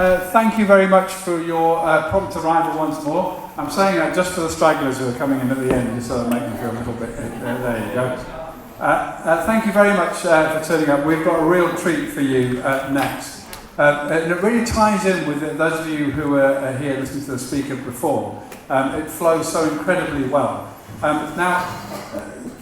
Thank you very much for your prompt arrival once more. I'm saying that just for the stragglers who are coming in at the end, just so that make them feel a little bit. There you go. Thank you very much for turning up. We've got a real treat for you next. And it really ties in with those of you who were here listening to the speaker before. It flows so incredibly well. Now,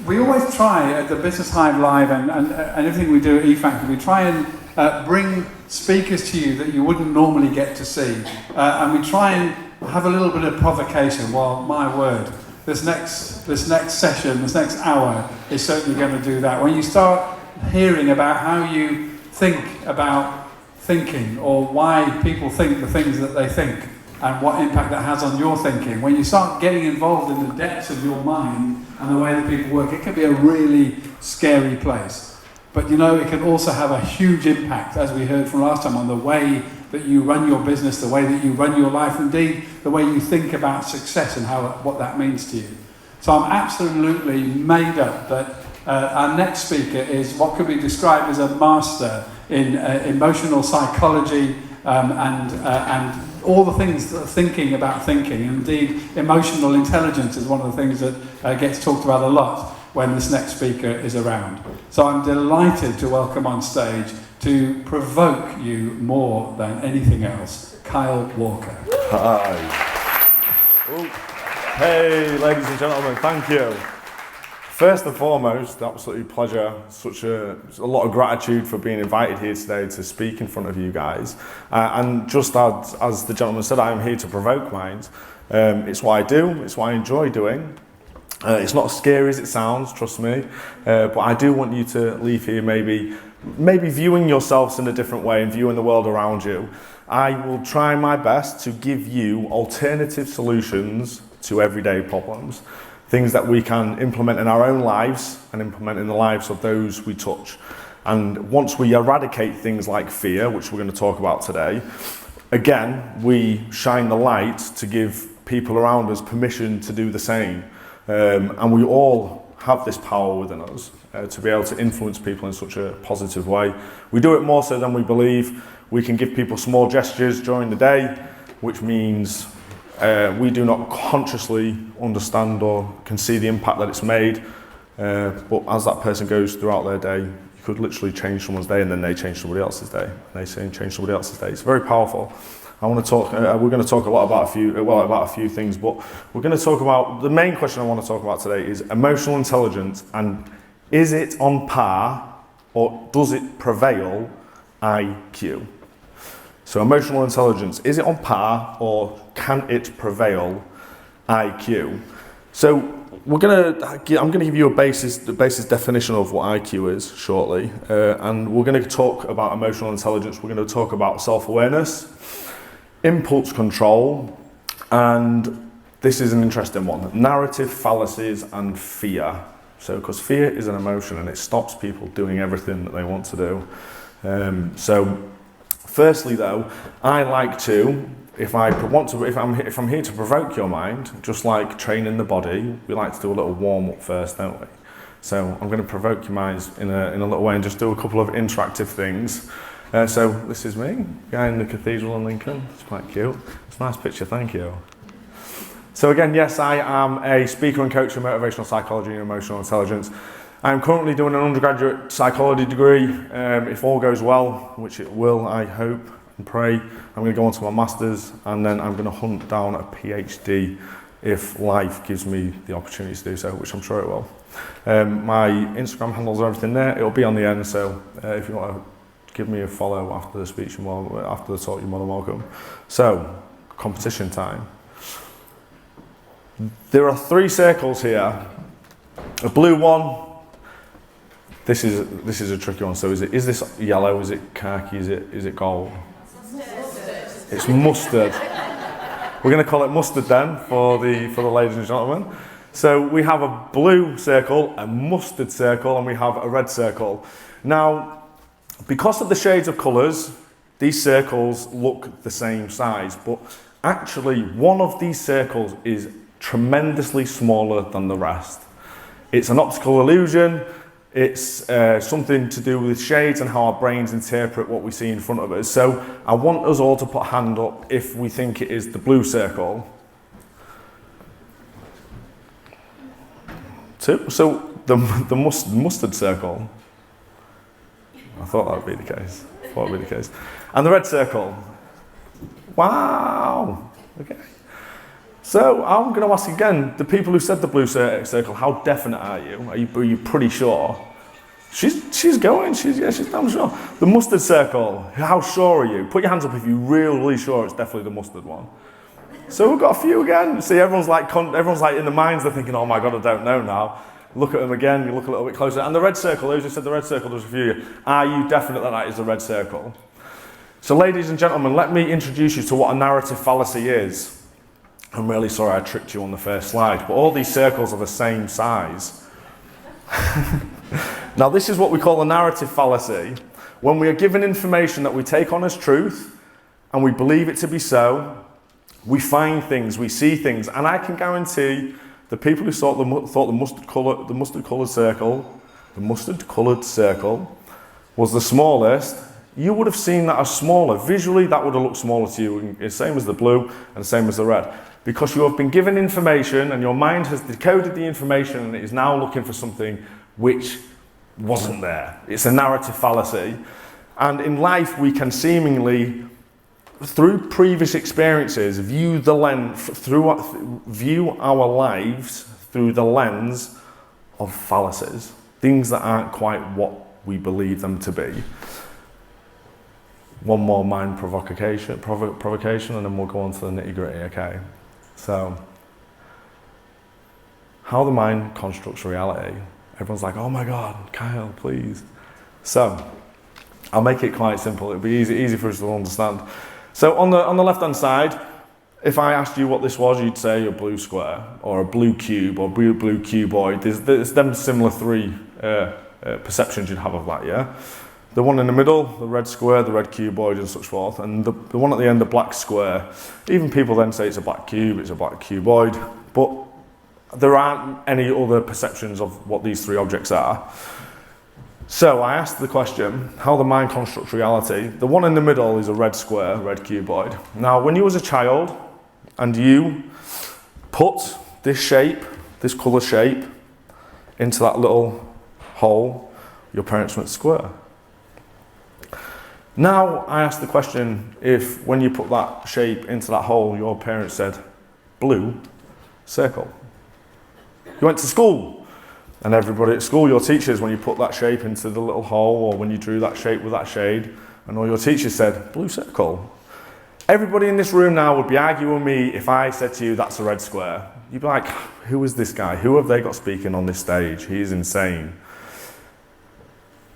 we always try at the Business Hive Live and everything we do at E.P.I.C, we try and bring speakers to you that you wouldn't normally get to see. And we try and have a little bit of provocation. Well, my word, this next session, this next hour is certainly going to do that. When you start hearing about how you think about thinking, or why people think the things that they think, and what impact that has on your thinking, when you start getting involved in the depths of your mind and the way that people work, it can be a really scary place. But you know, it can also have a huge impact, as we heard from last time, on the way that you run your business, the way that you run your life, indeed the way you think about success and what that means to you. So I'm absolutely made up that our next speaker is what could be described as a master in emotional psychology and all the things that are thinking about thinking. Indeed, emotional intelligence is one of the things that gets talked about a lot when this next speaker is around. So I'm delighted to welcome on stage, to provoke you more than anything else, Kyle Walker. Hi. Ooh. Hey, ladies and gentlemen, thank you. First and foremost, absolutely pleasure, such a lot of gratitude for being invited here today to speak in front of you guys. And just as the gentleman said, I am here to provoke minds. It's what I do, it's what I enjoy doing. It's not as scary as it sounds, trust me, but I do want you to leave here maybe viewing yourselves in a different way and viewing the world around you. I will try my best to give you alternative solutions to everyday problems. Things that we can implement in our own lives and implement in the lives of those we touch. And once we eradicate things like fear, which we're going to talk about today, again, we shine the light to give people around us permission to do the same. And we all have this power within us to be able to influence people in such a positive way. We do it more so than we believe. We can give people small gestures during the day, which means we do not consciously understand or can see the impact that it's made, but as that person goes throughout their day, you could literally change someone's day, and then they change somebody else's day, and they change somebody else's day. It's very powerful. I want to talk. We're going to talk a lot about a few things, but we're going to talk about the main question I want to talk about today is emotional intelligence, and is it on par or does it prevail IQ? So emotional intelligence, is it on par or can it prevail IQ? So I'm going to give you the basis definition of what IQ is shortly, and we're going to talk about emotional intelligence. We're going to talk about self-awareness, impulse control, and this is an interesting one, narrative fallacies and fear. So because fear is an emotion and it stops people doing everything that they want to do. So firstly, though, I like to, if I'm here to provoke your mind, just like training the body, we like to do a little warm up first, don't we? So I'm going to provoke your minds in a little way and just do a couple of interactive things. So this is me, guy in the cathedral in Lincoln. It's quite cute. It's a nice picture, thank you. So again, yes, I am a speaker and coach in motivational psychology and emotional intelligence. I'm currently doing an undergraduate psychology degree. If all goes well, which it will, I hope and pray, I'm going to go on to my master's, and then I'm going to hunt down a PhD if life gives me the opportunity to do so, which I'm sure it will. My Instagram handles are everything there. It'll be on the end, so if you want to give me a follow after the speech and after the talk, you're more than welcome. So, competition time. There are 3 circles here. A blue one. This is a tricky one. So is this yellow? Is it khaki? Is it gold? Mustard. It's mustard. We're going to call it mustard then for the ladies and gentlemen. So we have a blue circle, a mustard circle, and we have a red circle. Now, because of the shades of colours, these circles look the same size, but actually one of these circles is tremendously smaller than the rest. It's an optical illusion. It's something to do with shades and how our brains interpret what we see in front of us. So I want us all to put a hand up if we think it is the blue circle. 2. So the mustard circle. I thought that would be the case. And the red circle. Wow. Okay. So I'm going to ask again, the people who said the blue circle, how definite are you? Are you pretty sure? She's going. She's damn sure. The mustard circle. How sure are you? Put your hands up if you're really sure it's definitely the mustard one. So we've got a few again. See, everyone's like in the minds. They're thinking, oh my God, I don't know now. Look at them again. You look a little bit closer. And the red circle. Those who said the red circle, there's a few. Are you definite that is the red circle? So, ladies and gentlemen, let me introduce you to what a narrative fallacy is. I'm really sorry I tricked you on the first slide, but all these circles are the same size. Now, this is what we call a narrative fallacy. When we are given information that we take on as truth, and we believe it to be so, we find things, we see things, and I can guarantee the people who thought the mustard coloured circle was the smallest, you would have seen that as smaller. Visually, that would have looked smaller to you, the same as the blue and the same as the red. Because you have been given information and your mind has decoded the information and it is now looking for something which wasn't there. It's a narrative fallacy. And in life, we can seemingly, through previous experiences, view our lives through the lens of fallacies. Things that aren't quite what we believe them to be. One more mind provocation, and then we'll go on to the nitty-gritty, okay? So, how the mind constructs reality. Everyone's like, oh my God, Kyle, please. So, I'll make it quite simple. It'll be easy for us to understand. So, on the left-hand side, if I asked you what this was, you'd say a blue square, or a blue cube, or blue cuboid. There's them similar 3 perceptions you'd have of that, yeah? The one in the middle, the red square, the red cuboid and such forth, and the one at the end, the black square. Even people then say it's a black cube, it's a black cuboid, but there aren't any other perceptions of what these 3 objects are. So I asked the question, how the mind constructs reality. The one in the middle is a red square, red cuboid. Now, when you was a child, and you put this shape, this colour shape, into that little hole, your parents went square. Now, I ask the question, if when you put that shape into that hole, your parents said, blue circle. You went to school, and everybody at school, your teachers, when you put that shape into the little hole, or when you drew that shape with that shade, and all your teachers said, blue circle. Everybody in this room now would be arguing with me if I said to you, that's a red square. You'd be like, who is this guy? Who have they got speaking on this stage? He is insane.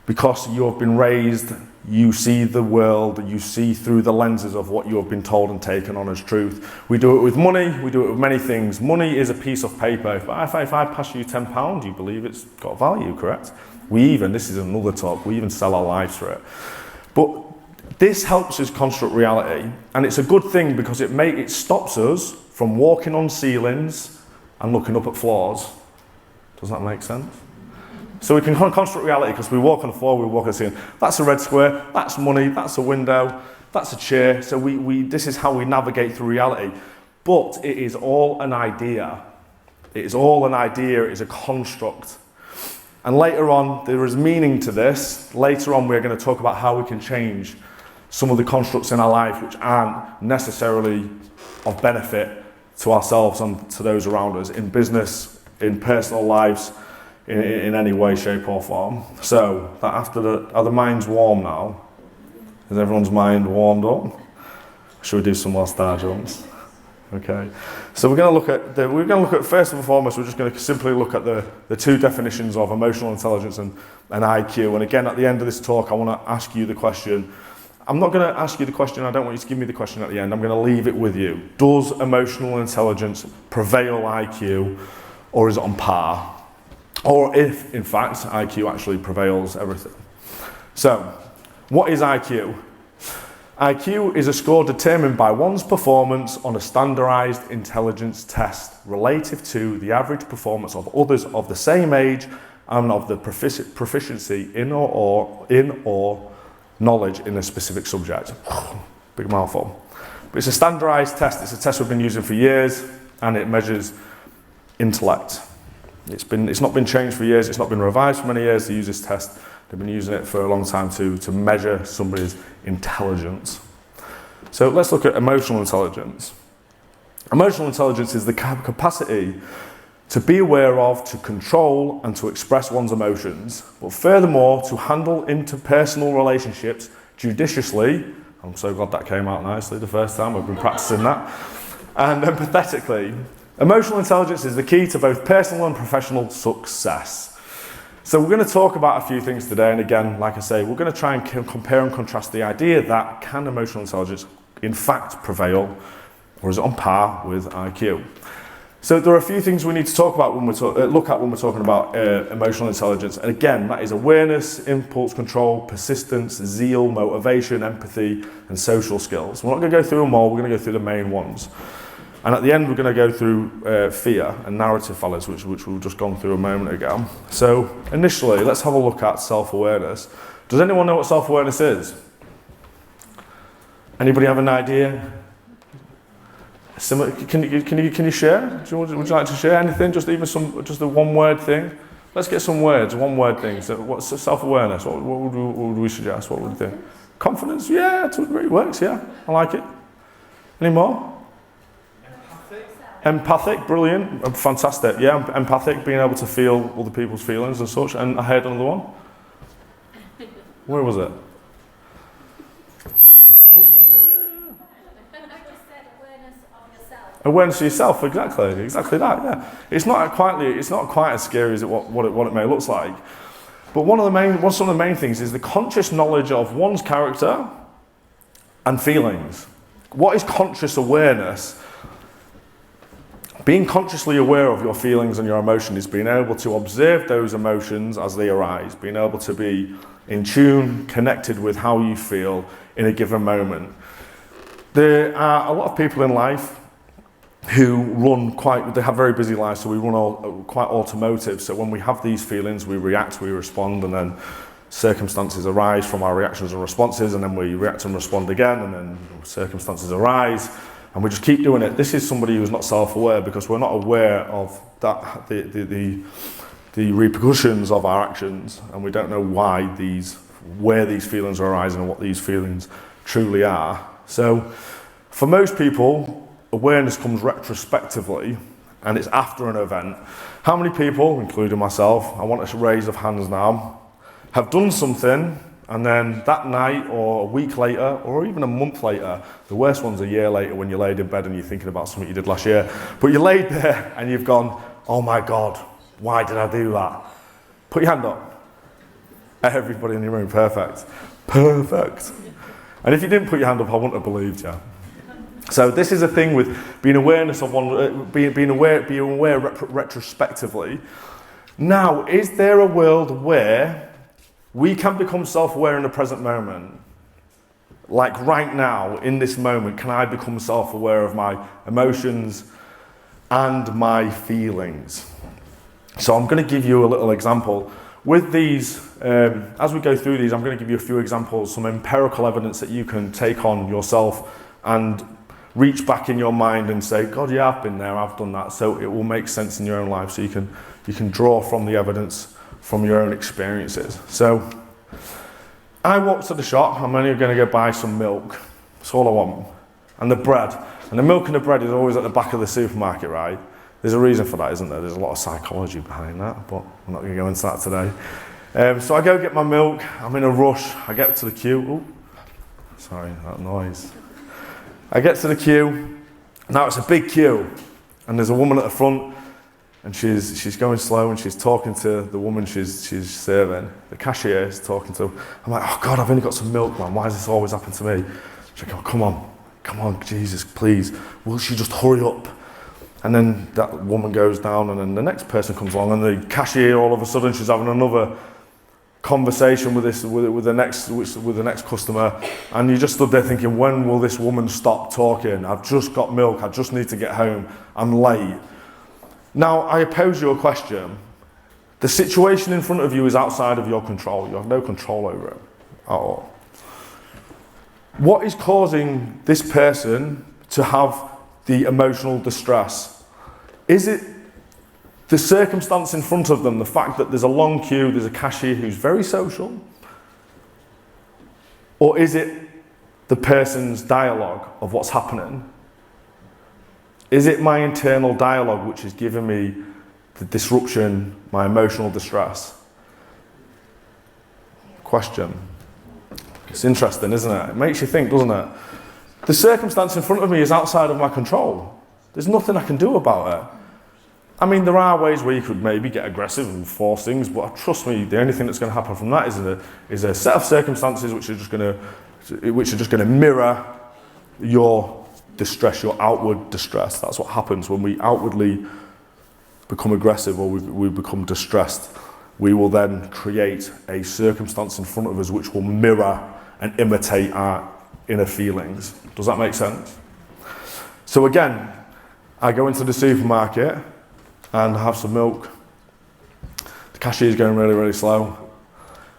Because you have been raised, you see the world, you see through the lenses of what you have been told and taken on as truth. We do it with money, we do it with many things. Money is a piece of paper. If I pass you £10, you believe it's got value, correct? This is another talk, we even sell our lives for it. But this helps us construct reality, and it's a good thing because it stops us from walking on ceilings and looking up at floors. Does that make sense? So we can construct reality because we walk on the floor, we walk on the ceiling. That's a red square, that's money, that's a window, that's a chair. So this is how we navigate through reality. But it is all an idea. It is all an idea, it is a construct. And later on, there is meaning to this. Later on, we're going to talk about how we can change some of the constructs in our life which aren't necessarily of benefit to ourselves and to those around us in business, in personal lives, in any way, shape or form. So, that are the minds warm now? Is everyone's mind warmed up? Should we do some more star jumps? Okay. So we're going to look at first and foremost, we're just going to simply look at the 2 definitions of emotional intelligence and IQ. And again, at the end of this talk, I want to ask you the question. I'm not going to ask you the question, I don't want you to give me the question at the end, I'm going to leave it with you. Does emotional intelligence prevail IQ, or is it on par? Or if, in fact, IQ actually prevails everything. So, what is IQ? IQ is a score determined by one's performance on a standardized intelligence test relative to the average performance of others of the same age and of the proficiency in or knowledge in a specific subject. Big mouthful. But it's a standardised test. It's a test we've been using for years, and it measures intellect. It's not been changed for years. It's not been revised for many years to use this test. They've been using it for a long time to measure somebody's intelligence. So let's look at emotional intelligence. Emotional intelligence is the capacity to be aware of, to control, and to express one's emotions, but furthermore, to handle interpersonal relationships judiciously. I'm so glad that came out nicely the first time. I've been practicing that. And empathetically. Emotional intelligence is the key to both personal and professional success. So we're going to talk about a few things today, and again, like I say, we're going to try and compare and contrast the idea that can emotional intelligence in fact prevail, or is it on par with IQ? So there are a few things we need to talk about when we're talking about emotional intelligence. And again, that is awareness, impulse control, persistence, zeal, motivation, empathy, and social skills. We're not going to go through them all, we're going to go through the main ones. And at the end, we're going to go through fear and narrative fallacies, which we've just gone through a moment ago. So initially, let's have a look at self-awareness. Does anyone know what self-awareness is? Anybody have an idea? Can you share? Would you like to share anything? Just a one-word thing. Let's get some words, one-word things. So what's self-awareness? What would we suggest? What would you think? Confidence? Yeah, to a degree it works. Yeah, I like it. Any more? Empathic, brilliant, fantastic. Yeah, empathic, being able to feel other people's feelings and such. And I heard another one. Where was it? Awareness of yourself, exactly that. Yeah, it's not quite as scary as what it may look like. But some of the main things is the conscious knowledge of one's character and feelings. What is conscious awareness? Being consciously aware of your feelings and your emotion is being able to observe those emotions as they arise, being able to be in tune, connected with how you feel in a given moment. There are a lot of people in life who they have very busy lives, so we run quite automotive. So when we have these feelings, we react, we respond, and then circumstances arise from our reactions and responses, and then we react and respond again, and then circumstances arise, and we just keep doing it. This is somebody who's not self-aware, because we're not aware of that the repercussions of our actions, and we don't know where these feelings are arising and what these feelings truly are. So for most people, awareness comes retrospectively, and it's after an event. How many people, including myself, I want a raise of hands now, have done something, and then that night or a week later or even a month later, the worst one's a year later when you laid in bed and you're thinking about something you did last year, but you laid there and you've gone, oh my God, why did I do that? Put your hand up. Everybody in your room, perfect. And if you didn't put your hand up, I wouldn't have believed you. So this is a thing with being aware retrospectively. Now, is there a world where we can become self-aware in the present moment? Like right now, in this moment, can I become self-aware of my emotions and my feelings? So I'm going to give you a little example. With these, as we go through these, I'm going to give you a few examples, some empirical evidence that you can take on yourself and reach back in your mind and say, God, yeah, I've been there, I've done that. So it will make sense in your own life, so you can draw from the evidence from your own experiences. So I walked to the shop. I'm only going to go buy some milk. That's all I want. And the bread. And the milk and the bread is always at the back of the supermarket, right? There's a reason for that, isn't there? There's a lot of psychology behind that, but I'm not going to go into that today. So I go get my milk. I'm in a rush. I get to the queue. Ooh, sorry, that noise. I get to the queue. Now it's a big queue, and there's a woman at the front, and she's going slow, and she's talking to the woman she's serving. The cashier is talking to her. I'm like, oh God, I've only got some milk, man. Why does this always happen to me? She's like, oh, come on, Jesus, please. Will she just hurry up? And then that woman goes down, and then the next person comes along, and the cashier, all of a sudden, she's having another conversation with the next customer, and you just stood there thinking, when will this woman stop talking? I've just got milk. I just need to get home. I'm late. Now, I pose you a question. The situation in front of you is outside of your control. You have no control over it at all. What is causing this person to have the emotional distress? Is it the circumstance in front of them, the fact that there's a long queue, there's a cashier who's very social? Or is it the person's dialogue of what's happening? Is it my internal dialogue which is giving me the disruption, my emotional distress? Question. It's interesting, isn't it? It makes you think, doesn't it? The circumstance in front of me is outside of my control. There's nothing I can do about it. I mean, there are ways where you could maybe get aggressive and force things, but trust me, the only thing that's going to happen from that is a set of circumstances which are just going to mirror your distress, your outward distress. That's what happens when we outwardly become aggressive or we become distressed. We will then create a circumstance in front of us which will mirror and imitate our inner feelings. Does that make sense? So again, I go into the supermarket and have some milk. The cashier's going really, really slow.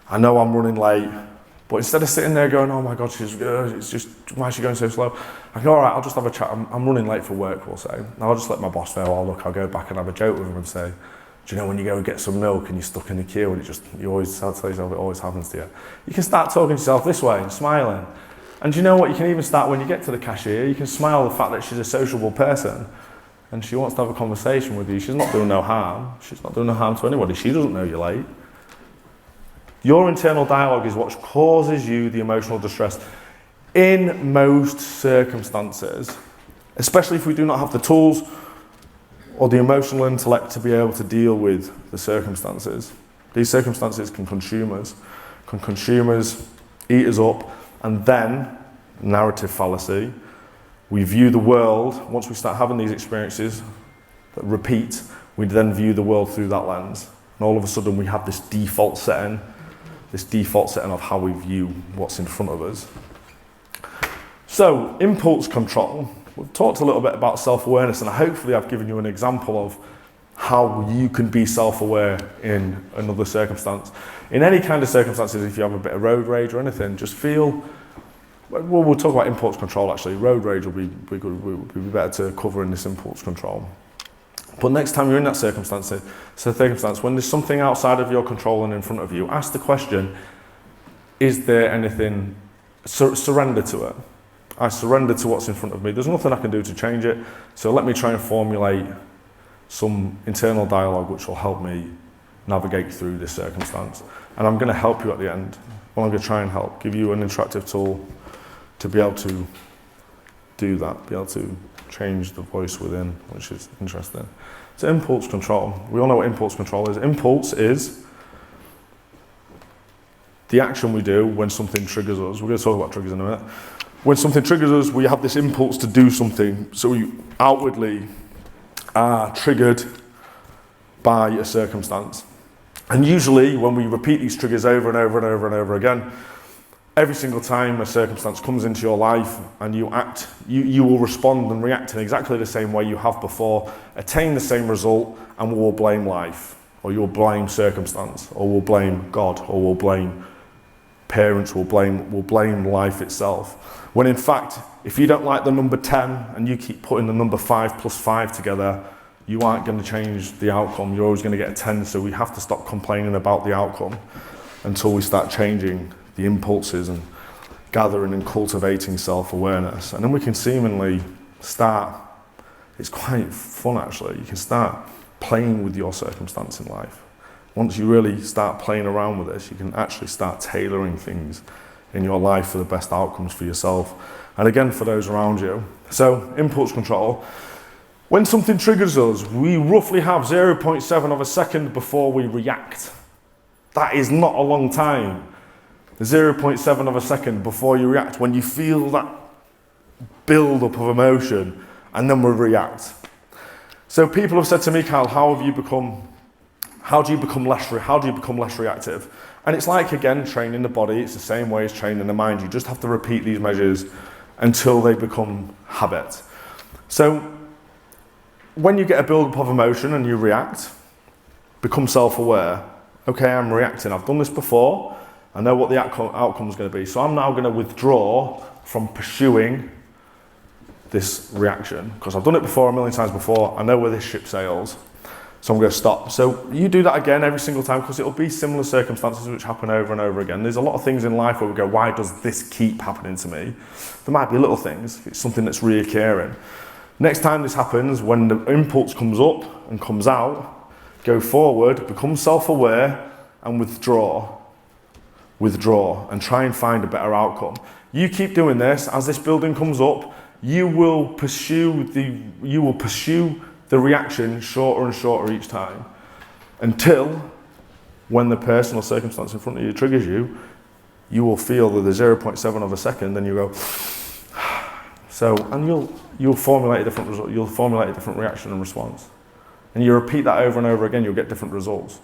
I know I'm running late, but instead of sitting there going, oh my God, it's just, why is she going so slow? I go, all right, I'll just have a chat. I'm running late for work, we'll say. And I'll just let my boss know, oh look, I'll go back and have a joke with him and say, do you know when you go and get some milk and you're stuck in the queue and you always tell yourself it always happens to you? You can start talking to yourself this way and smiling. And do you know what? You can even start when you get to the cashier, you can smile the fact that she's a sociable person and she wants to have a conversation with you. She's not doing no harm. She's not doing no harm to anybody. She doesn't know you're late. Your internal dialogue is what causes you the emotional distress in most circumstances, especially if we do not have the tools or the emotional intellect to be able to deal with the circumstances. These circumstances can consume us, eat us up, and then, narrative fallacy, we view the world, once we start having these experiences that repeat, we then view the world through that lens. And all of a sudden we have this default setting of how we view what's in front of us. So, impulse control. We've talked a little bit about self-awareness, and hopefully I've given you an example of how you can be self-aware in another circumstance. In any kind of circumstances, if you have a bit of road rage or anything, just feel, well, we'll talk about impulse control actually. Road rage will be good, would be better to cover in this impulse control. But next time you're in that circumstance, when there's something outside of your control and in front of you, ask the question, is there anything, surrender to it. I surrender to what's in front of me. There's nothing I can do to change it, so let me try and formulate some internal dialogue which will help me navigate through this circumstance. And I'm going to help you at the end. Well, I'm going to try and help, give you an interactive tool to be able to do that, be able to change the voice within, which is interesting. So impulse control. We all know what impulse control is. Impulse is the action we do when something triggers us. We're going to talk about triggers in a minute. When something triggers us, we have this impulse to do something. So we outwardly are triggered by a circumstance. And usually when we repeat these triggers over and over and over and over again, every single time a circumstance comes into your life and you act, you will respond and react in exactly the same way you have before, attain the same result, and we'll blame life, or you'll blame circumstance, or we'll blame God, or we'll blame parents, we'll blame life itself. When in fact, if you don't like the number 10 and you keep putting the number 5 plus 5 together, you aren't going to change the outcome. You're always going to get a 10, so we have to stop complaining about the outcome until we start changing the impulses and gathering and cultivating self-awareness. And then we can seemingly start, it's quite fun actually, you can start playing with your circumstance in life. Once you really start playing around with this, you can actually start tailoring things in your life for the best outcomes for yourself. And again, for those around you. So, impulse control. When something triggers us, we roughly have 0.7 of a second before we react. That is not a long time. 0.7 of a second before you react, when you feel that build-up of emotion, and then we react. So people have said to me, Carl, how do you become less reactive? And it's like, again, training the body. It's the same way as training the mind. You just have to repeat these measures until they become habit. So when you get a build-up of emotion and you react, become self-aware. Okay, I'm reacting. I've done this before. I know what the outcome is going to be. So I'm now going to withdraw from pursuing this reaction because I've done it before, a million times before. I know where this ship sails. So I'm going to stop. So you do that again every single time because it'll be similar circumstances which happen over and over again. There's a lot of things in life where we go, why does this keep happening to me? There might be little things. It's something that's reoccurring. Next time this happens, when the impulse comes up and comes out, go forward, become self-aware and withdraw. Withdraw and try and find a better outcome. You keep doing this, as this building comes up, you will pursue the reaction shorter and shorter each time until when the person or circumstance in front of you triggers you, you will feel that the 0.7 of a second, then you go, so, and you'll formulate a different result, you'll formulate a different reaction and response. And you repeat that over and over again, you'll get different results.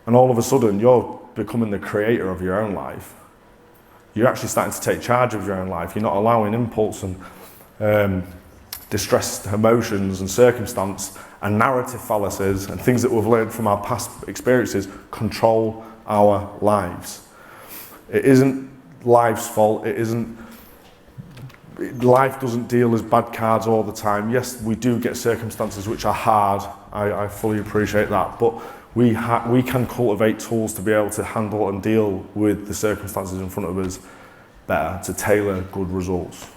And all of a sudden, you're becoming the creator of your own life. You're actually starting to take charge of your own life. You're not allowing impulse and distressed emotions and circumstance and narrative fallacies and things that we've learned from our past experiences control our lives. It isn't life's fault. Life doesn't deal as bad cards all the time. Yes, we do get circumstances which are hard. I fully appreciate that. But we can cultivate tools to be able to handle and deal with the circumstances in front of us better, to tailor good results,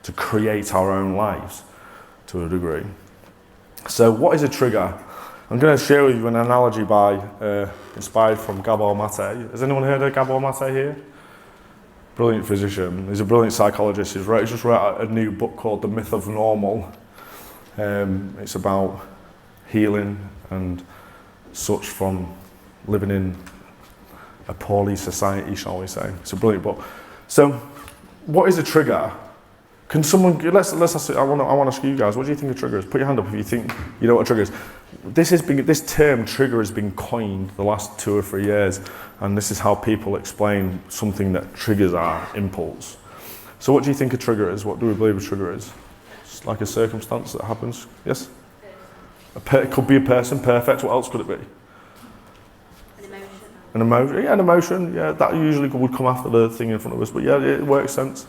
to create our own lives to a degree. So what is a trigger? I'm going to share with you an analogy inspired from Gabor Mate. Has anyone heard of Gabor Mate here? Brilliant physician. He's a brilliant psychologist. He just wrote a new book called The Myth of Normal. It's about healing and such from living in a poorly society, shall we say. It's a brilliant book. So, what is a trigger? Can someone, let's ask, I want to ask you guys, what do you think a trigger is? Put your hand up if you think you know what a trigger is. This term trigger has been coined the last 2 or 3 years, and this is how people explain something that triggers our impulse. So what do you think a trigger is? What do we believe a trigger is? It's like a circumstance that happens, yes? It could be a person, perfect. What else could it be? An emotion. Yeah, an emotion. Yeah, that usually would come after the thing in front of us. But yeah, it makes sense.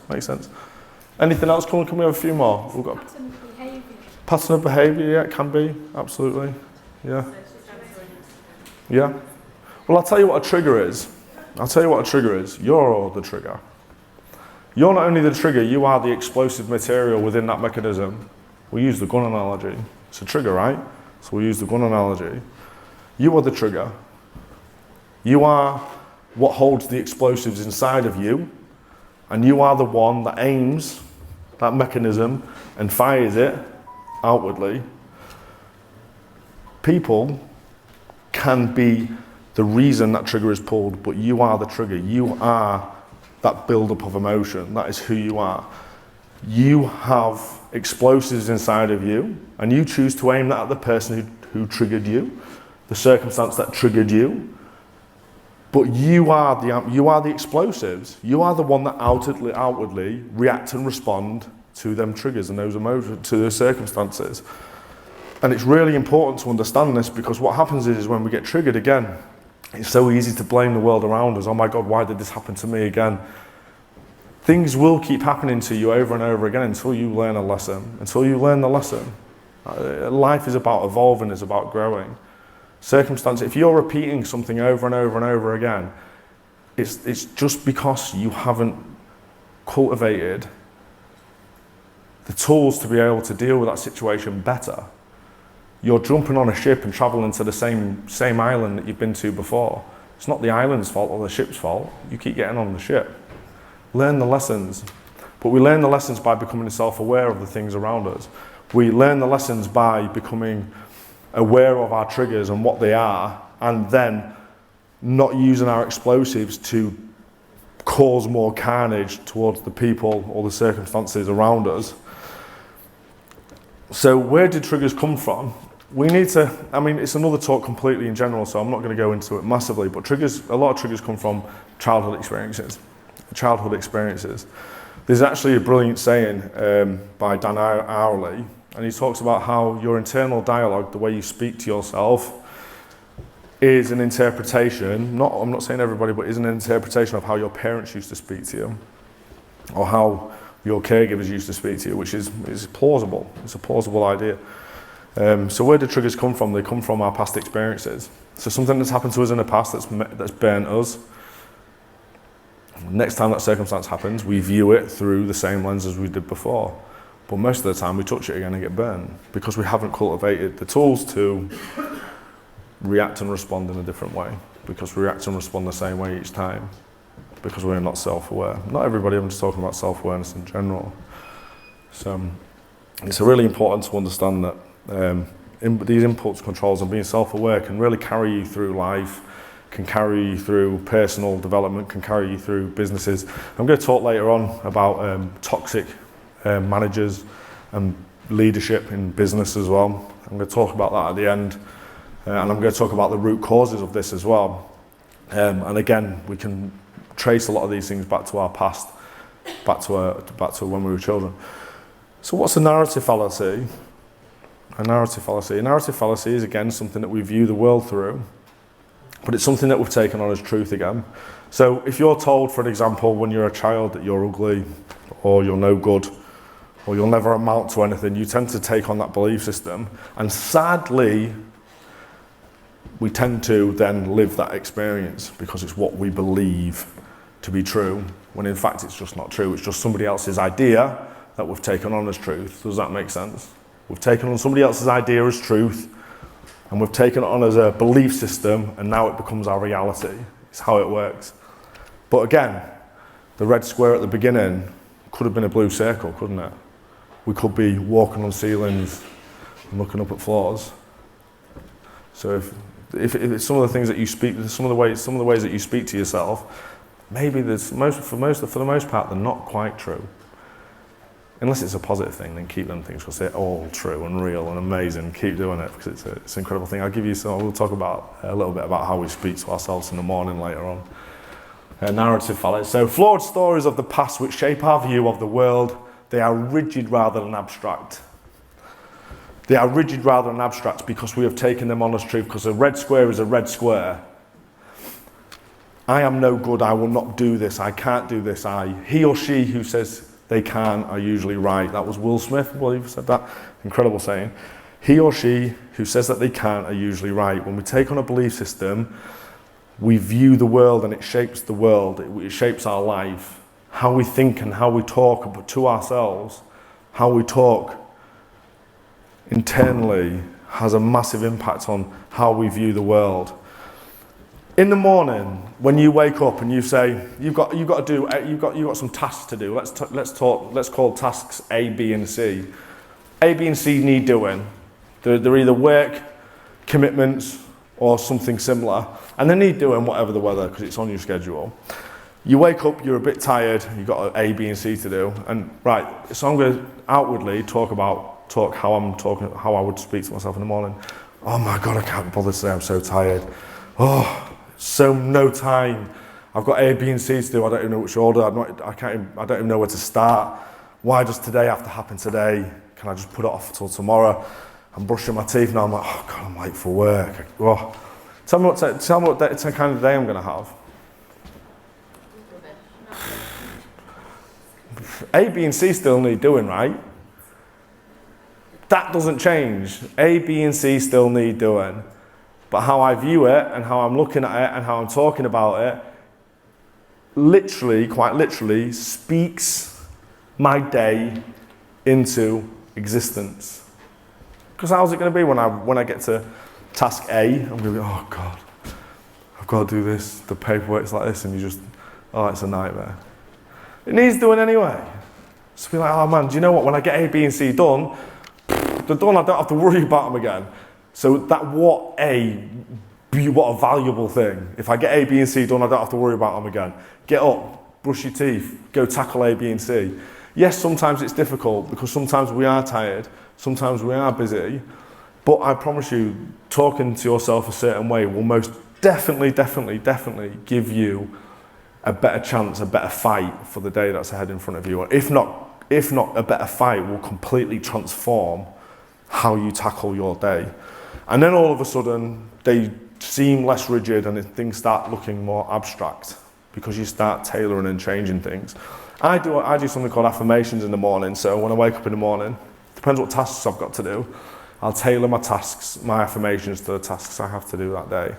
Anything else? Can we have a few more? We've got pattern of behaviour. Pattern of behaviour. Yeah, it can be. Absolutely. Yeah. Yeah. Well, I'll tell you what a trigger is. You're the trigger. You're not only the trigger. You are the explosive material within that mechanism. We use the gun analogy. It's a trigger, right? So we use the gun analogy. You are the trigger. You are what holds the explosives inside of you, and you are the one that aims that mechanism and fires it outwardly. People can be the reason that trigger is pulled, but you are the trigger. You are that build-up of emotion. That is who you are. You have explosives inside of you, and you choose to aim that at the person who triggered you, the circumstance that triggered you. But you are the explosives. You are the one that outwardly react and respond to them triggers and those emotions, to those circumstances. And it's really important to understand this, because what happens is when we get triggered again, it's so easy to blame the world around us. Oh my God, why did this happen to me again? Things will keep happening to you over and over again until you learn a lesson. Life is about evolving, it's about growing. Circumstance, if you're repeating something over and over and over again, it's just because you haven't cultivated the tools to be able to deal with that situation better. You're jumping on a ship and traveling to the same island that you've been to before. It's not the island's fault or the ship's fault. You keep getting on the ship. Learn the lessons. But we learn the lessons by becoming self-aware of the things around us. We learn the lessons by becoming aware of our triggers and what they are, and then not using our explosives to cause more carnage towards the people or the circumstances around us. So where did triggers come from? We need to, it's another talk completely in general, so I'm not going to go into it massively, but a lot of triggers come from childhood experiences. There's actually a brilliant saying by Dan Owley, and he talks about how your internal dialogue, the way you speak to yourself, is an interpretation, I'm not saying everybody, but is an interpretation of how your parents used to speak to you, or how your caregivers used to speak to you, which is plausible. It's a plausible idea. So where do triggers come from? They come from our past experiences. So something that's happened to us in the past that's burnt us. Next time that circumstance happens, we view it through the same lens as we did before. But most of the time we touch it again and get burned because we haven't cultivated the tools to react and respond in a different way, because we react and respond the same way each time, because we're not self-aware. Not everybody, I'm just talking about self-awareness in general. So it's really important to understand that these impulse controls and being self-aware can really carry you through life, can carry you through personal development, can carry you through businesses. I'm going to talk later on about toxic managers and leadership in business as well. I'm going to talk about that at the end. And I'm going to talk about the root causes of this as well. And again, we can trace a lot of these things back to our past, back to when we were children. So what's a narrative fallacy? A narrative fallacy is, again, something that we view the world through, but it's something that we've taken on as truth again. So if you're told, for example, when you're a child that you're ugly, or you're no good, or you'll never amount to anything, you tend to take on that belief system. And sadly, we tend to then live that experience because it's what we believe to be true, when in fact it's just not true. It's just somebody else's idea that we've taken on as truth. Does that make sense? We've taken on somebody else's idea as truth, and we've taken it on as a belief system, and now it becomes our reality. It's how it works. But again, the red square at the beginning could have been a blue circle, couldn't it? We could be walking on ceilings and looking up at floors. So if it's some of the things that you speak, some of the ways that you speak to yourself, maybe for the most part, they're not quite true. Unless it's a positive thing, then keep them things because they're all true and real and amazing. Keep doing it because it's an incredible thing. We'll talk about a little bit about how we speak to ourselves in the morning later on. Narrative fallacy. So flawed stories of the past which shape our view of the world, they are rigid rather than abstract. They are rigid rather than abstract because we have taken them on as truth, because a red square is a red square. I am no good, I will not do this, I can't do this, he or she who says they can are usually right. That was Will Smith, I believe, said that. Incredible saying. He or she who says that they can are usually right. When we take on a belief system, we view the world and it shapes the world, it shapes our life. How we think and how we talk to ourselves, how we talk internally has a massive impact on how we view the world. In the morning, when you wake up and you say you've got some tasks to do. Let's call tasks A, B, and C. A, B, and C need doing. They're either work, commitments, or something similar, and they need doing whatever the weather because it's on your schedule. You wake up, you're a bit tired, you've got A, B, and C to do, and right. So I'm going to outwardly talk how I would speak to myself in the morning. Oh my God, I can't bother today. I'm so tired. Oh. So no time. I've got A, B, and C to do. I don't even know which order. I don't even know where to start. Why does today have to happen today? Can I just put it off till tomorrow? I'm brushing my teeth now. I'm like, oh God, I'm late for work. Oh. Tell me what kind of day I'm going to have. A, B, and C still need doing, right? That doesn't change. A, B, and C still need doing. But how I view it and how I'm looking at it and how I'm talking about it quite literally speaks my day into existence. Because how's it going to be when I get to task A, I'm going to be, oh God, I've got to do this, the paperwork's like this, and it's a nightmare. It needs doing anyway. So be like, oh man, do you know what, when I get A, B, and C done, they're done, I don't have to worry about them again. So what a valuable thing. If I get A, B, and C done, I don't have to worry about them again. Get up, brush your teeth, go tackle A, B, and C. Yes, sometimes it's difficult because sometimes we are tired, sometimes we are busy, but I promise you, talking to yourself a certain way will most definitely give you a better chance, a better fight for the day that's ahead in front of you. Or if not a better fight, will completely transform how you tackle your day. And then all of a sudden, seem less rigid and things start looking more abstract because you start tailoring and changing things. I do something called affirmations in the morning. So when I wake up in the morning, depends what tasks I've got to do, I'll tailor my tasks, my affirmations to the tasks I have to do that day.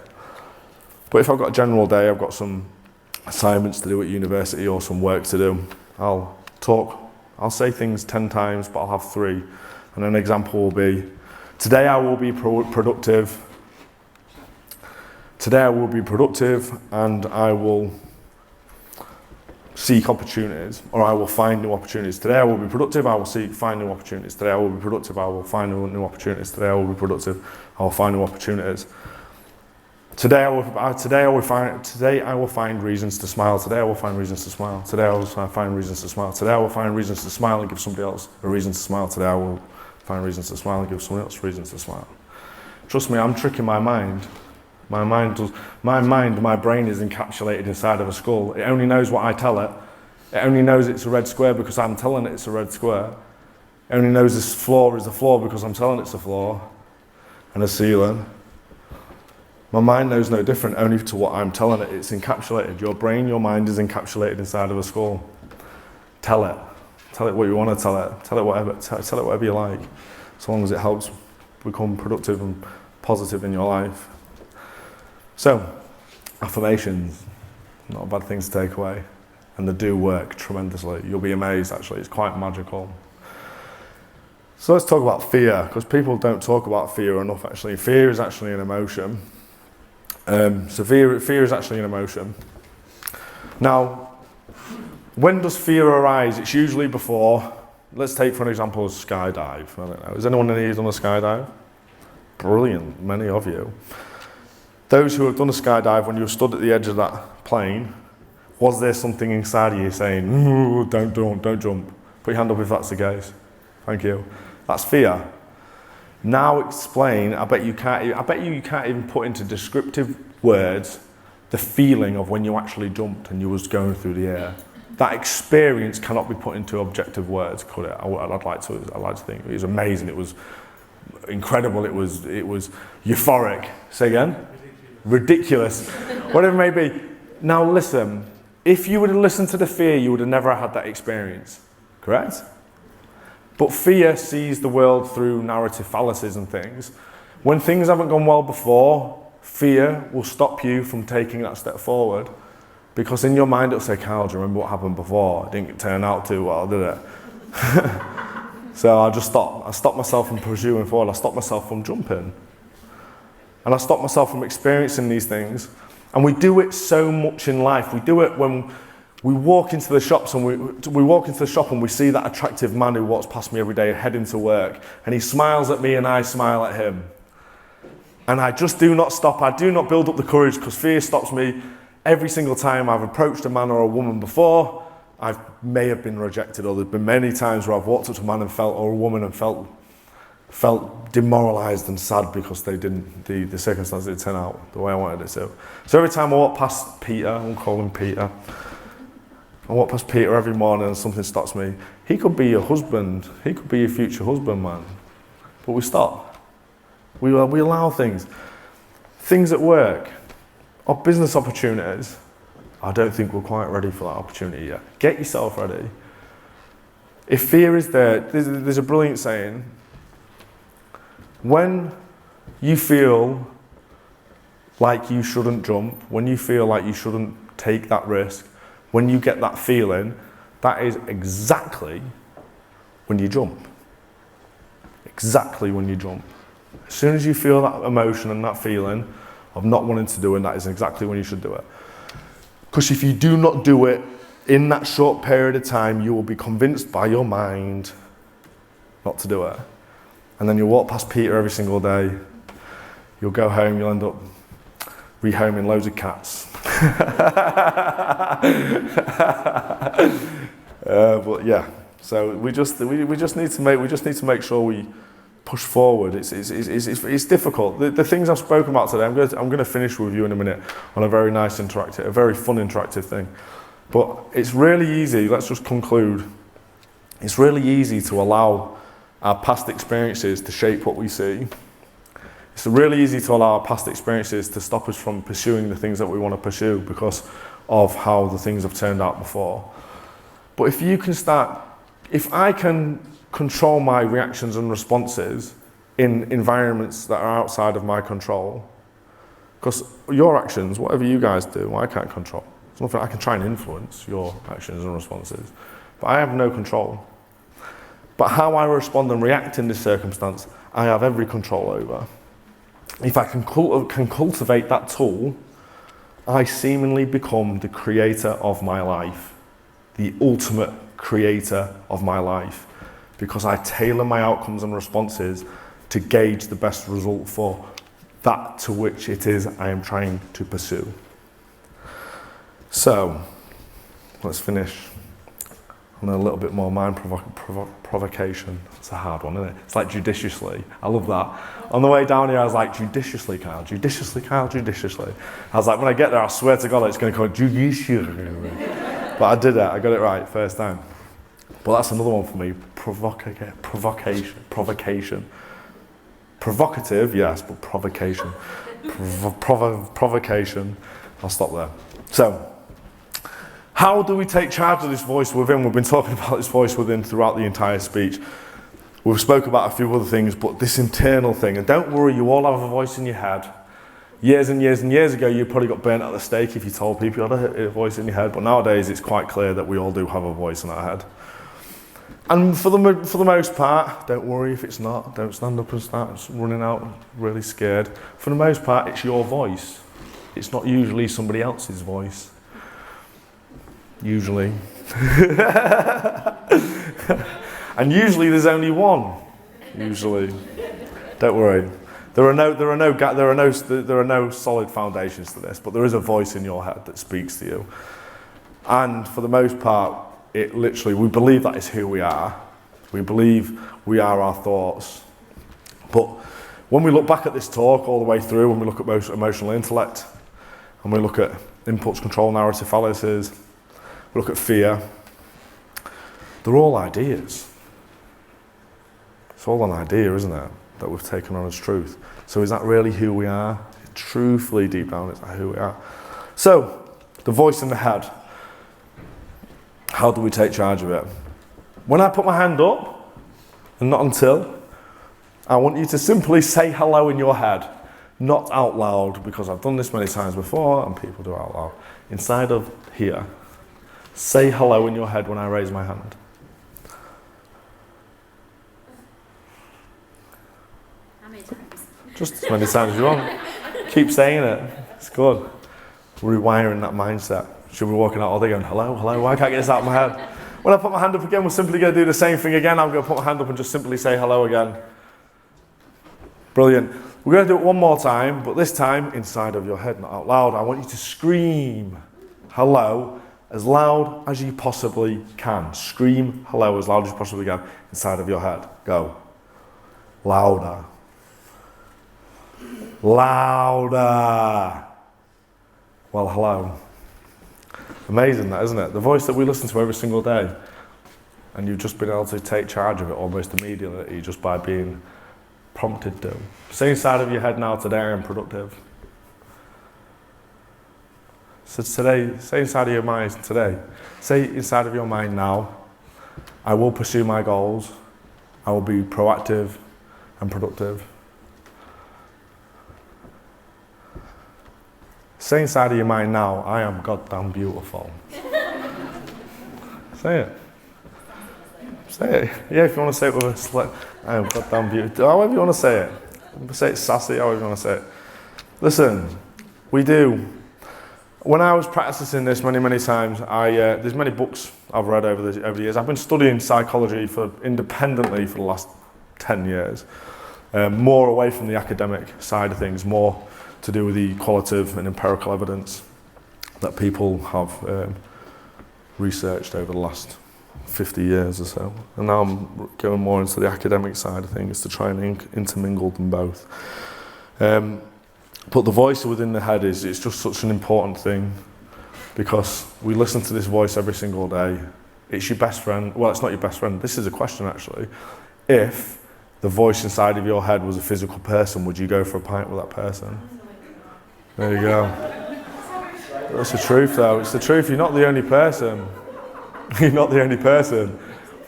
But if I've got a general day, I've got some assignments to do at university or some work to do, I'll say things 10 times, but I'll have 3. And an example will be, today I will be productive. Today I will be productive and I will seek opportunities, or I will find new opportunities. Today I will be productive, I will find new opportunities. Today I will be productive, I will find new opportunities. Today I will be productive, I will find new opportunities. Today I will find reasons to smile. Today I will find reasons to smile. Today I will find reasons to smile. Today I will find reasons to smile and give somebody else a reason to smile. Today I will find reasons to smile and give someone else reasons to smile. Trust me, I'm tricking my mind. My brain is encapsulated inside of a skull. It only knows what I tell it. It only knows it's a red square because I'm telling it it's a red square. It only knows this floor is a floor because I'm telling it's a floor and a ceiling. My mind knows no different, only to what I'm telling it. It's encapsulated. Your brain, your mind is encapsulated inside of a skull. Tell it. Tell it what you want to tell it. Tell it whatever you like, as long as it helps become productive and positive in your life. So, affirmations, not a bad thing to take away. And they do work tremendously. You'll be amazed, actually. It's quite magical. So let's talk about fear, because people don't talk about fear enough, actually. Fear is actually an emotion. Fear is actually an emotion. Now, when does fear arise? It's usually before, let's take for an example a skydive. I don't know. Has anyone in here done a skydive? Brilliant, many of you. Those who have done a skydive, when you were stood at the edge of that plane, was there something inside of you saying, ooh, don't jump? Put your hand up if that's the case. Thank you. That's fear. Now explain, I bet you can't even put into descriptive words the feeling of when you actually jumped and you was going through the air. That experience cannot be put into objective words, could it? I'd like to think it was amazing. It was incredible. It was euphoric. Say again? Ridiculous. Whatever it may be. Now listen, if you would have listened to the fear, you would have never had that experience. Correct? But fear sees the world through narrative fallacies and things. When things haven't gone well before, fear will stop you from taking that step forward. Because in your mind it'll say, Carl, do you remember what happened before? It didn't turn out too well, did it? So I just stopped. I stopped myself from pursuing forward. I stopped myself from jumping. And I stopped myself from experiencing these things. And we do it so much in life. We do it when we walk into the shops and we walk into the shop and we see that attractive man who walks past me every day heading to work. And he smiles at me and I smile at him. And I just do not stop. I do not build up the courage because fear stops me every single time I've approached a man or a woman before. I may have been rejected, or there's been many times where I've walked up to a man and or a woman and felt demoralised and sad because they didn't, the circumstances didn't turn out the way I wanted it to. So every time I walk past Peter, I'm calling him Peter, I walk past Peter every morning and something stops me. He could be your husband, he could be your future husband, man. But we stop. We allow things at work, or business opportunities. I don't think we're quite ready for that opportunity yet. Get yourself ready. If fear is there, there's a brilliant saying, when you feel like you shouldn't jump, when you feel like you shouldn't take that risk, when you get that feeling, that is exactly when you jump. Exactly when you jump. As soon as you feel that emotion and that feeling of not wanting to do it, that is exactly when you should do it. Because if you do not do it in that short period of time, you will be convinced by your mind not to do it. And then you'll walk past Peter every single day. You'll go home, you'll end up rehoming loads of cats. But yeah, so we just need to make sure we push forward. It's difficult. The things I've spoken about today, I'm going to finish with you in a minute on a very nice interactive, a very fun interactive thing. But it's really easy. Let's just conclude. It's really easy to allow our past experiences to shape what we see. It's really easy to allow our past experiences to stop us from pursuing the things that we want to pursue because of how the things have turned out before. But if I can control my reactions and responses in environments that are outside of my control, because your actions, whatever you guys do, I can't control. There's nothing I can try and influence your actions and responses, but I have no control. But how I respond and react in this circumstance, I have every control over. If I can cultivate that tool, I seemingly become the creator of my life, the ultimate creator of my life, because I tailor my outcomes and responses to gauge the best result for that to which it is I am trying to pursue. So, let's finish on a little bit more mind provocation. It's a hard one, isn't it? It's like judiciously. I love that. On the way down here, I was like, judiciously, Kyle, judiciously, Kyle, judiciously. I was like, when I get there, I swear to God, it's going to come judiciously. But I did it. I got it right first time. But that's another one for me. Provocation. Provocative, yes, but provocation. Provocation. I'll stop there. So, how do we take charge of this voice within? We've been talking about this voice within throughout the entire speech. We've spoke about a few other things, but this internal thing, and don't worry, you all have a voice in your head. Years and years and years ago, you probably got burnt at the stake if you told people you had a voice in your head, but nowadays it's quite clear that we all do have a voice in our head. And for the most part, don't worry if it's not, don't stand up and start running out really scared. For the most part, it's your voice. It's not usually somebody else's voice. Usually. And usually there's only one. Usually. Don't worry. There are no solid foundations to this, but there is a voice in your head that speaks to you. And for the most part, we believe that is who we are. We believe we are our thoughts. But when we look back at this talk all the way through, when we look at emotional intellect, and we look at impulse control, narrative fallacies, we look at fear, they're all ideas. It's all an idea, isn't it, that we've taken on as truth. So is that really who we are? Truthfully, deep down, is that who we are? So, the voice in the head. How do we take charge of it? When I put my hand up, and not until, I want you to simply say hello in your head. Not out loud, because I've done this many times before, and people do it out loud. Inside of here. Say hello in your head when I raise my hand. How many times? Just as many times as you want. Keep saying it. It's good. Rewiring that mindset. Should be walking out all day going, hello, why can't I get this out of my head? When I put my hand up again, we're simply going to do the same thing again. I'm going to put my hand up and just simply say hello again. Brilliant. We're going to do it one more time, but this time inside of your head, not out loud. I want you to scream hello as loud as you possibly can. Scream hello as loud as you possibly can inside of your head. Go. Louder. Louder. Well, hello. Amazing that, isn't it? The voice that we listen to every single day. And you've just been able to take charge of it almost immediately just by being prompted to. Say inside of your head now, today I am productive. So today, say inside of your mind today. Say inside of your mind now, I will pursue my goals. I will be proactive and productive. Say inside of your mind now, I am goddamn beautiful. Say it. Say it. Yeah, if you want to say it with a slight, I am goddamn beautiful. However you want to say it. Say it sassy, however you want to say it. Listen, we do. When I was practicing this many times, there's many books I've read over the years. I've been studying psychology independently for the last 10 years. More away from the academic side of things, more to do with the qualitative and empirical evidence that people have researched over the last 50 years or so. And now I'm going more into the academic side of things to try and intermingle them both. But the voice within the head it's just such an important thing because we listen to this voice every single day. It's your best friend. Well, it's not your best friend. This is a question actually. If the voice inside of your head was a physical person, would you go for a pint with that person? There you go. That's the truth though, it's the truth, you're not the only person. You're not the only person.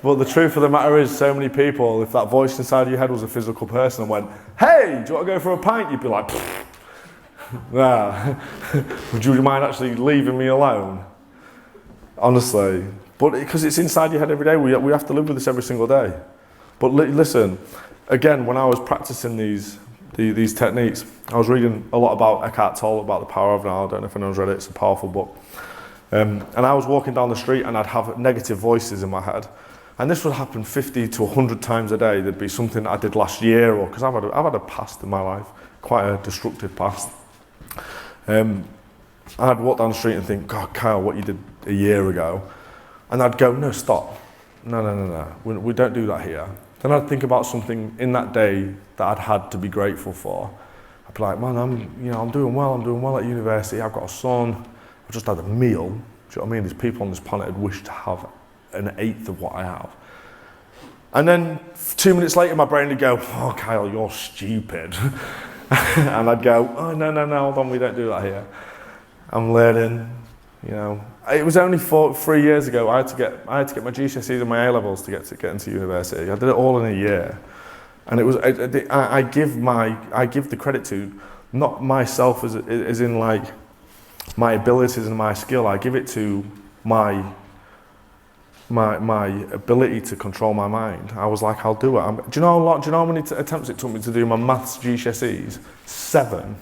But the truth of the matter is, so many people, if that voice inside of your head was a physical person and went, hey, do you want to go for a pint? You'd be like, nah. Would you mind actually leaving me alone? Honestly. But because it's inside your head every day, we have to live with this every single day. But listen, again, when I was practicing these techniques, I was reading a lot about Eckhart Tolle, about the power of now. I don't know if anyone's read it, it's a powerful book. And I was walking down the street and I'd have negative voices in my head. And this would happen 50 to 100 times a day. There'd be something that I did last year, or because I've had a past in my life, quite a destructive past. I'd walk down the street and think, God, Kyle, what you did a year ago. And I'd go, no, stop. No. We don't do that here. Then I'd think about something in that day that I'd had to be grateful for. I'd be like, man, I'm doing well at university. I've got a son. I've just had a meal. Do you know what I mean? There's people on this planet who'd wish to have an eighth of what I have. And then 2 minutes later, my brain would go, oh, Kyle, you're stupid. And I'd go, oh, no, hold on, we don't do that here. I'm learning, you know. It was only 3 years ago I had to get my GCSEs and my A levels to get into university. I did it all in a year, and it was I give the credit to not myself as in like my abilities and my skill. I give it to my ability to control my mind. I was like, I'll do it. Do you know how many attempts it took me to do my maths GCSEs? 7.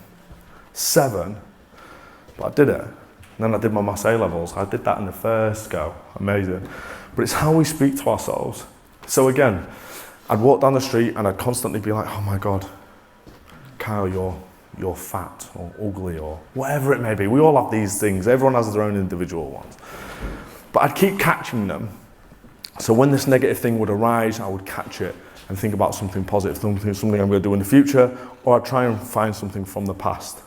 But I did it. And then I did my maths A levels. I did that in the first go. Amazing. But it's how we speak to ourselves. So again, I'd walk down the street and I'd constantly be like, oh my God, Kyle, you're fat or ugly or whatever it may be. We all have these things. Everyone has their own individual ones. But I'd keep catching them. So when this negative thing would arise, I would catch it and think about something positive, something I'm going to do in the future, or I'd try and find something from the past.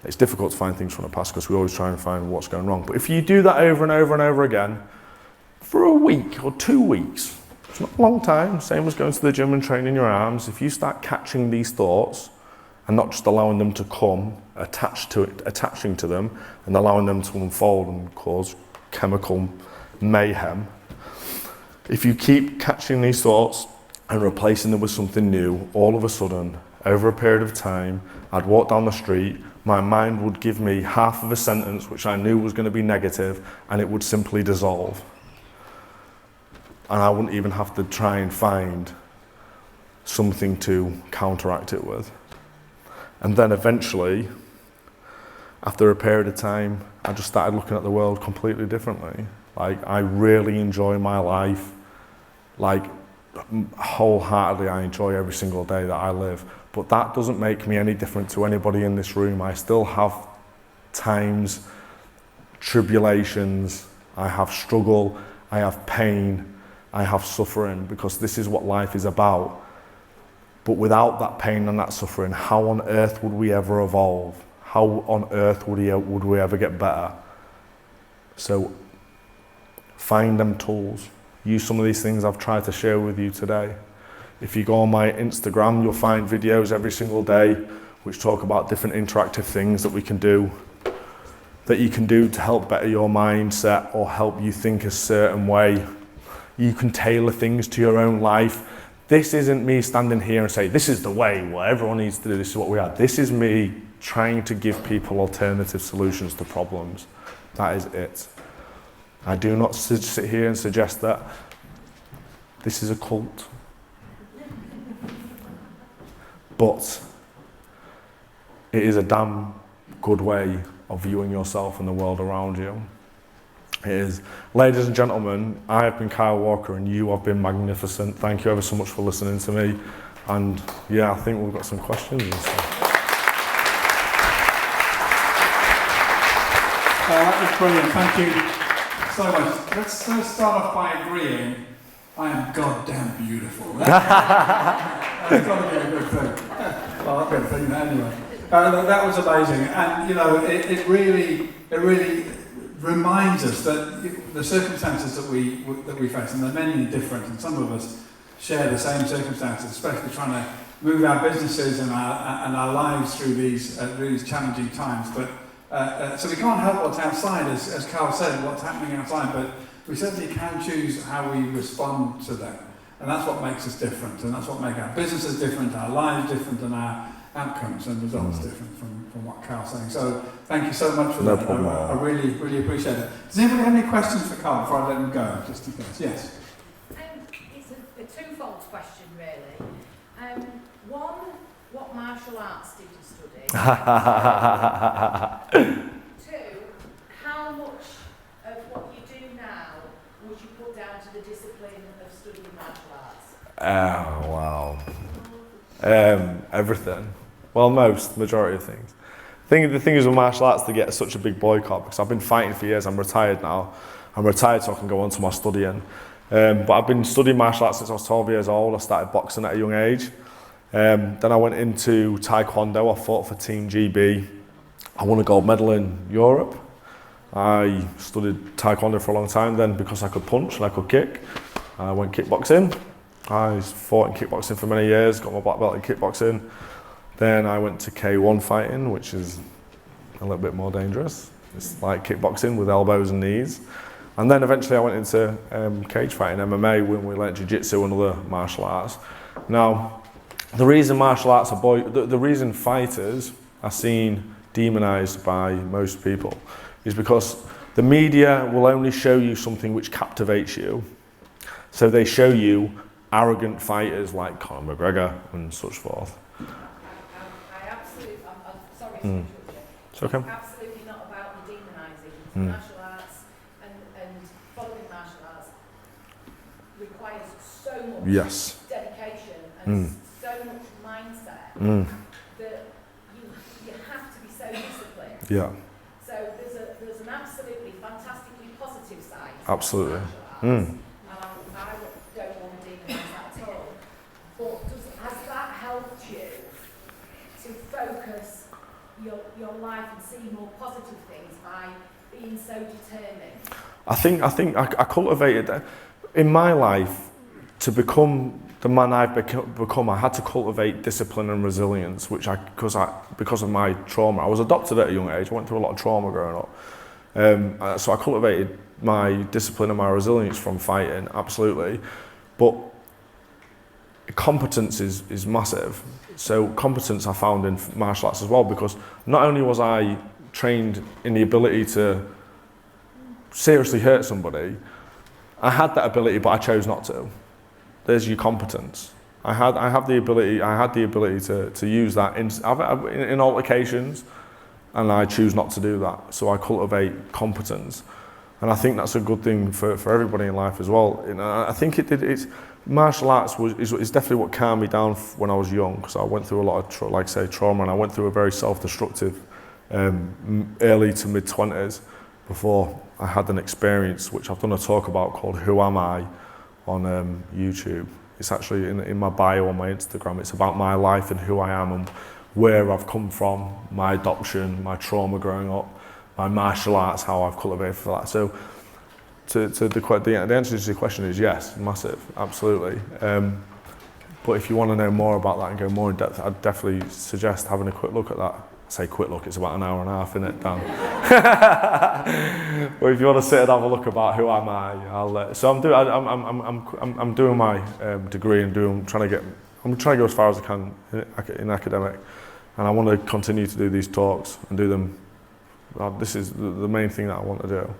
It's difficult to find things from the past because we always try and find what's going wrong. But if you do that over and over and over again, for a week or 2 weeks, it's not a long time, same as going to the gym and training your arms, if you start catching these thoughts and not just allowing them to come, attaching to them, and allowing them to unfold and cause chemical mayhem. If you keep catching these thoughts and replacing them with something new, all of a sudden, over a period of time, I'd walk down the street, my mind would give me half of a sentence which I knew was going to be negative, and it would simply dissolve. And I wouldn't even have to try and find something to counteract it with. And then eventually, after a period of time, I just started looking at the world completely differently. Like, I really enjoy my life. Like, wholeheartedly, I enjoy every single day that I live. But that doesn't make me any different to anybody in this room. I still have times, tribulations, I have struggle, I have pain, I have suffering, because this is what life is about. But without that pain and that suffering, how on earth would we ever evolve? How on earth would we ever get better? So find them tools. Use some of these things I've tried to share with you today. If you go on my Instagram, you'll find videos every single day which talk about different interactive things that we can do, that you can do to help better your mindset or help you think a certain way. You can tailor things to your own life. This isn't me standing here and saying, this is the way, well, everyone needs to do this, is what we are. This is me trying to give people alternative solutions to problems. That is it. I do not sit here and suggest that this is a cult. But it is a damn good way of viewing yourself and the world around you. It is. Ladies and gentlemen, I have been Kyle Walker and you have been magnificent. Thank you ever so much for listening to me. And yeah, I think we've got some questions and stuff. That was brilliant, thank you so much. Let's start off by agreeing, I am goddamn beautiful. That's got to be a good thing. Well, I've been thinking that anyway. That was amazing, and you know, it really reminds us that the circumstances that we face, and they're many and different, and some of us share the same circumstances, especially trying to move our businesses and our lives through these challenging times. But so we can't help what's outside, as Carl said, what's happening outside, but we certainly can choose how we respond to them. And that's what makes us different, and that's what makes our businesses different, our lives different, and our outcomes and results different from what Carl's saying. So thank you so much for that. I really, really appreciate it. Does anybody have any questions for Carl before I let him go? Just in case. Yes? It's a twofold question, really. One, what martial arts did you study? Two, how much of what you do now would you put down to the discipline of studying martial arts? Oh, wow. Everything. Well, majority of things. The thing is with martial arts, they get such a big boycott because I've been fighting for years. I'm retired now. I'm retired so I can go on to my studying. But I've been studying martial arts since I was 12 years old. I started boxing at a young age. Then I went into Taekwondo. I fought for Team GB. I won a gold medal in Europe. I studied Taekwondo for a long time. Then because I could punch and I could kick, I went kickboxing. I fought in kickboxing for many years, got my black belt in kickboxing. Then I went to K1 fighting, which is a little bit more dangerous. It's like kickboxing with elbows and knees. And then eventually I went into cage fighting, MMA, when we learnt jiu-jitsu and other martial arts. Now, the reason martial arts are the reason fighters are seen demonized by most people is because the media will only show you something which captivates you. So they show you arrogant fighters like Conor McGregor and such forth. I absolutely, I'm sorry to interrupt you. It's okay. It's absolutely not about the demonising. Martial arts and following martial arts requires so much dedication and so much mindset that you have to be so disciplined. Yeah. So there's an absolutely fantastically positive side to Absolutely. martial arts. I don't want to demonise that at all. But has that helped you to focus your life and see more positive things by being so determined? I think I cultivated in my life to become the man I've become. I had to cultivate discipline and resilience, because of my trauma. I was adopted at a young age. I went through a lot of trauma growing up. So I cultivated my discipline and my resilience from fighting, absolutely. But competence is massive. So competence I found in martial arts as well, because not only was I trained in the ability to seriously hurt somebody, I had that ability, but I chose not to. There's your competence. I had the ability to use that in altercations, and I choose not to do that. So I cultivate competence. And I think that's a good thing for everybody in life as well. I think it's martial arts is definitely what calmed me down when I was young, because I went through a lot of trauma, and I went through a very self-destructive early to mid-20s before I had an experience which I've done a talk about called Who Am I on YouTube. It's actually in my bio on my Instagram. It's about my life and who I am and where I've come from, my adoption, my trauma growing up, my martial arts, how I've cultivated for that. So the answer to your question is yes, massive, absolutely. But if you want to know more about that and go more in depth, I'd definitely suggest having a quick look at that. I say quick look, it's about an hour and a half, isn't it, Dan? But if you want to sit and have a look about who am I, I'm doing my degree and I'm trying to go as far as I can in academic, and I want to continue to do these talks and do them. This is the main thing that I want to do.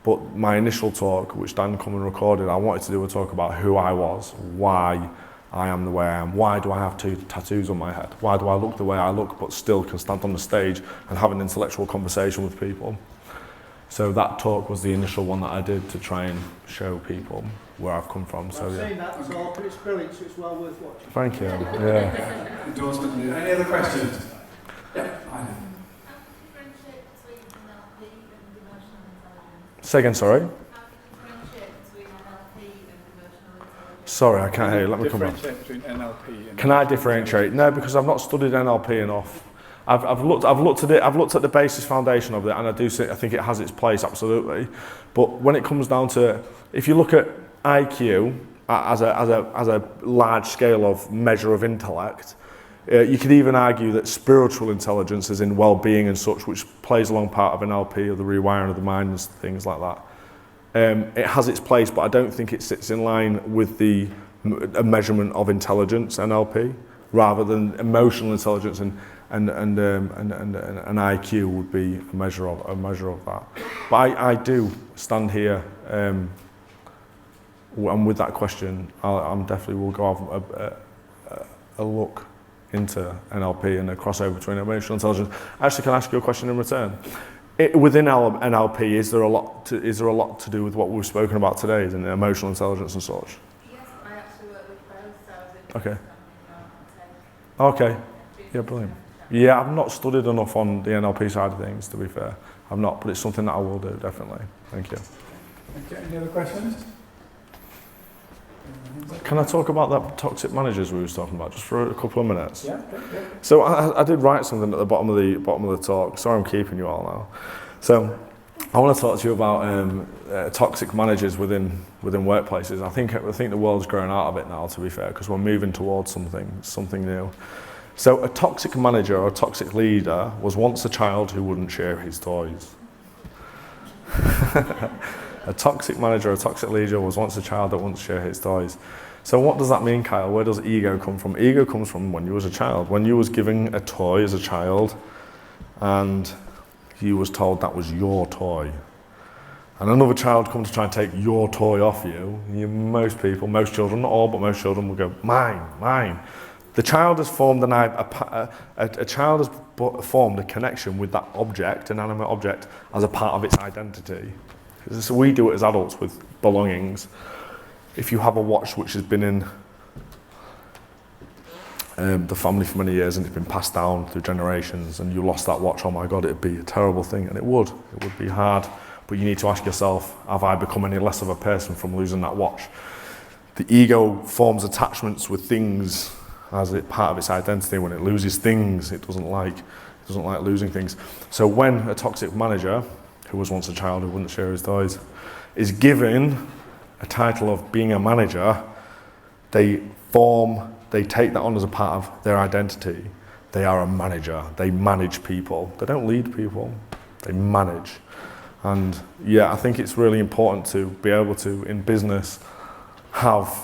But my initial talk, which Dan come and recorded, I wanted to do a talk about who I was, why I am the way I am, why do I have two tattoos on my head, why do I look the way I look but still can stand on the stage and have an intellectual conversation with people. So that talk was the initial one that I did to try and show people where I've come from. So I've seen that talk, but it's brilliant, so it's well worth watching. Thank you. Yeah. Endorsement. Any other questions? Yeah, I know. Say again, sorry? Sorry, I can't hear you. Let me come back. Differentiate between NLP and... Can I differentiate? No, because I've not studied NLP enough. I've looked at it. I've looked at the basis foundation of it, and I think it has its place, absolutely. But when it comes down to, if you look at IQ, as a large scale of measure of intellect. You could even argue that spiritual intelligence is in well-being and such, which plays along part of NLP, or the rewiring of the mind and things like that. It has its place, but I don't think it sits in line with a measurement of intelligence, NLP, rather than emotional intelligence and IQ would be a measure of that. But I do stand here, and with that question, I'm definitely will go have a look into NLP and a crossover between emotional intelligence. Actually, can I ask you a question in return? Within NLP, is there a lot to do with what we've spoken about today, in emotional intelligence and such? Yes, I actually work with both, so I was Okay. interested. Okay. Yeah, brilliant. Yeah, I've not studied enough on the NLP side of things, to be fair. I've not, but it's something that I will do, definitely. Thank you. Okay, any other questions? Can I talk about that toxic managers we were talking about, just for a couple of minutes? Yeah. So I did write something at the bottom of the talk. Sorry, I'm keeping you all now. So I want to talk to you about toxic managers within workplaces. I think the world's growing out of it now, to be fair, because we're moving towards something new. So a toxic manager or a toxic leader was once a child who wouldn't share his toys. A toxic manager or a toxic leader was once a child that wouldn't share his toys. So what does that mean, Kyle? Where does ego come from? Ego comes from when you was a child. When you was given a toy as a child and you was told that was your toy. And another child comes to try and take your toy off you. Most children, not all, but most children will go, mine, mine. The child has formed a connection with that object, an animate object, as a part of its identity. So we do it as adults with belongings. If you have a watch which has been in the family for many years and it's been passed down through generations and you lost that watch, oh my God, it'd be a terrible thing. And it would be hard. But you need to ask yourself, have I become any less of a person from losing that watch? The ego forms attachments with things as part of its identity. When it loses things, it doesn't like losing things. So when a toxic manager, who was once a child who wouldn't share his toys, is given a title of being a manager, they take that on as a part of their identity. They are a manager. They manage people. They don't lead people. They manage. And yeah, I think it's really important to be able to, in business, have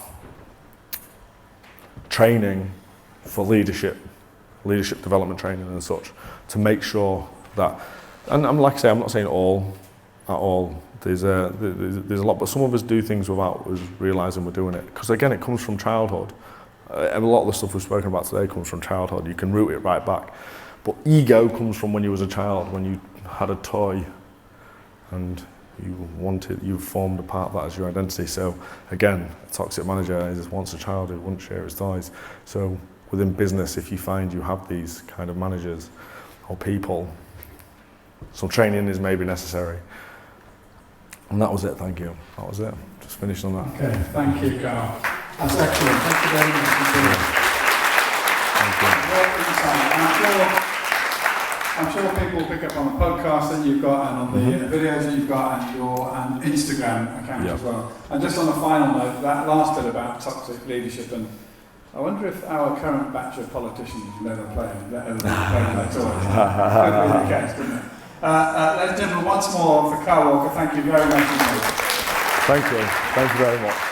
training for leadership development training and such, to make sure that, and I'm like I say, I'm not saying all at all. There's a lot, but some of us do things without us realising we're doing it. Because again, it comes from childhood. A lot of the stuff we've spoken about today comes from childhood. You can root it right back. But ego comes from when you was a child, when you had a toy and you formed a part of that as your identity. So again, a toxic manager is once a child who wouldn't share his toys. So within business, if you find you have these kind of managers or people, some training is maybe necessary. And that was it, thank you. That was it. Just finished on that. Okay, thank you, Carl. That's excellent. Thank you very much indeed. I'm sure people will pick up on the podcast that you've got and on the videos that you've got and your Instagram account as well. And just on a final note, that last bit about toxic leadership, and I wonder if our current batch of politicians never played that at all. That'd be the case, wouldn't it? Ladies and gentlemen, once more for Carl Walker, thank you very much indeed. Thank you very much.